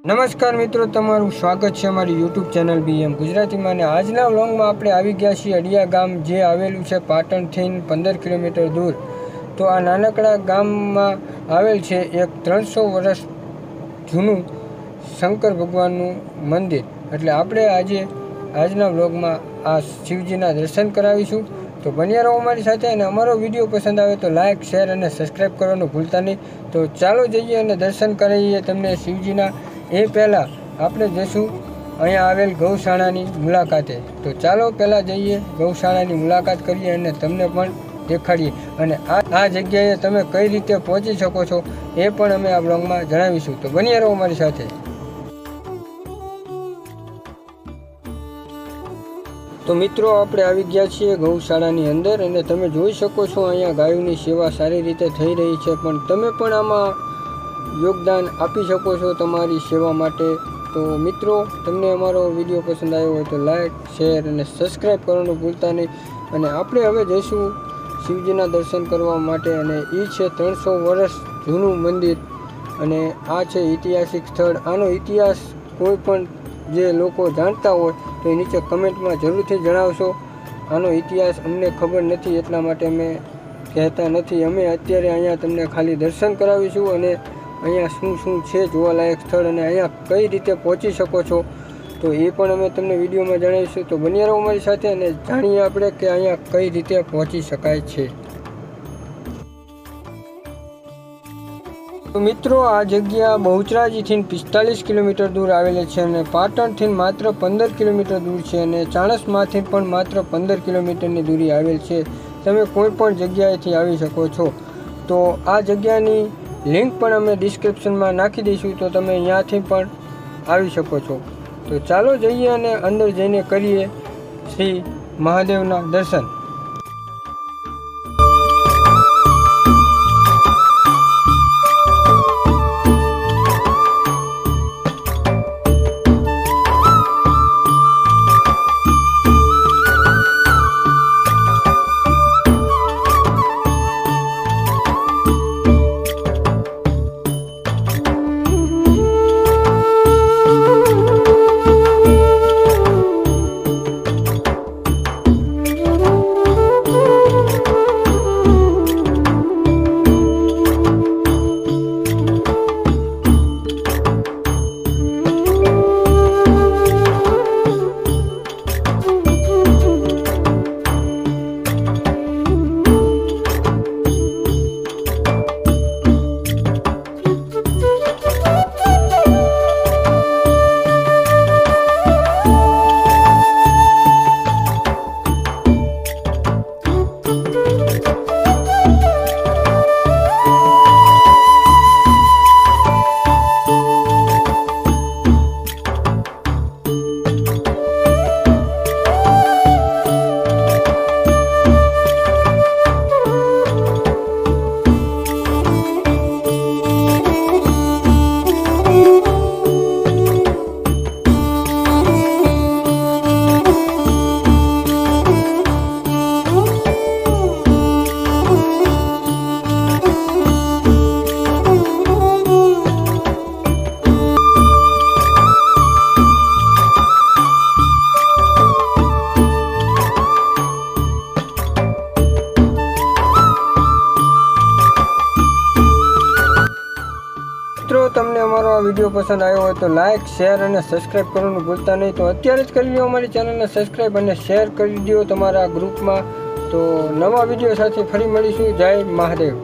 નમસ્કાર મિત્રો, તમારું સ્વાગત છે અમારી યુટ્યુબ ચેનલ BM ગુજરાતીમાં. અને આજના વ્લોગમાં આપણે આવી ગયા છીએ અડિયા ગામ, જે આવેલું છે પાટણથી 15 કિલોમીટર દૂર. તો આ નાનકડા ગામમાં આવેલ છે એક 300 વર્ષ જૂનું શંકર ભગવાનનું મંદિર. એટલે આપણે આજના વ્લોગમાં આ શિવજીના દર્શન કરાવીશું. તો બન્યા રહો અમારી સાથે, અને અમારો વિડીયો પસંદ આવે તો લાઇક, શેર અને સબસ્ક્રાઈબ કરવાનું ભૂલતા નહીં. તો ચાલો જઈએ અને દર્શન કરાવીએ તમને શિવજીના. એ પહેલાં આપણે જઈશું અહીંયા આવેલ ગૌશાળાની મુલાકાતે. તો ચાલો પહેલાં જઈએ ગૌશાળાની મુલાકાત કરીએ અને તમને પણ દેખાડીએ. અને આ જગ્યાએ તમે કઈ રીતે પહોંચી શકો છો એ પણ અમે આ બ્લોગમાં જણાવીશું. તો બન્યા રહો અમારી સાથે. તો મિત્રો, આપણે આવી ગયા છીએ ગૌશાળાની અંદર, અને તમે જોઈ શકો છો અહીંયા ગાયોની સેવા સારી રીતે થઈ રહી છે. પણ તમે પણ આમાં યોગદાન આપી શકો છો તમારી સેવા માટે. તો મિત્રો, તમને અમારો વિડીયો પસંદ આવ્યો હોય તો લાઈક, શેર અને સબસ્ક્રાઈબ કરવાનું ભૂલતા નહીં. અને આપણે હવે જઈશું શિવજીના દર્શન કરવા માટે. અને એ છે 300 વર્ષ જૂનું મંદિર, અને આ છે ઐતિહાસિક સ્થળ. આનો ઇતિહાસ કોઈ પણ જે લોકો જાણતા હોય તો એ નીચે કમેન્ટમાં જરૂરથી જણાવશો. આનો ઇતિહાસ અમને ખબર નથી, એટલા માટે અમે કહેતા નથી. અમે અત્યારે અહીંયા તમને ખાલી દર્શન કરાવીશું, અને અહીંયા શું છે જોવાલાયક સ્થળ, અને અહીંયા કઈ રીતે પહોંચી શકો છો તો એ પણ અમે તમને વિડીયોમાં જણાવીશું. તો બન્યા રહો અમારી સાથે અને જાણીએ આપણે કે અહીંયા કઈ રીતે પહોંચી શકાય છે. તો મિત્રો, આ જગ્યા બહુચરાજીથી 45 કિલોમીટર દૂર આવેલી છે, અને પાટણથી માત્ર 15 કિલોમીટર દૂર છે, અને ચાણસ્માથી પણ માત્ર 15 કિલોમીટરની દૂરી આવેલ છે. તમે કોઈ પણ જગ્યાએથી આવી શકો છો. તો આ જગ્યાની લિંક પણ અમે ડિસ્ક્રિપ્શનમાં નાખી દઈશું, તો તમે અહીંયાથી પણ આવી શકો છો. તો ચાલો જઈએ અને અંદર જઈને કરીએ શ્રી મહાદેવના દર્શન. મિત્રો, તમને અમારો આ વિડીયો પસંદ આવ્યો હોય તો લાઇક, શેર અને સબસ્ક્રાઈબ કરવાનું ભૂલતા નહીં. તો અત્યારે જ કરી લો અમારી ચેનલને સબસ્ક્રાઈબ, અને શેર કરી દો તમારા ગ્રુપમાં. તો નવા વિડીયો સાથે ફરી મળીશું. જય મહાદેવ.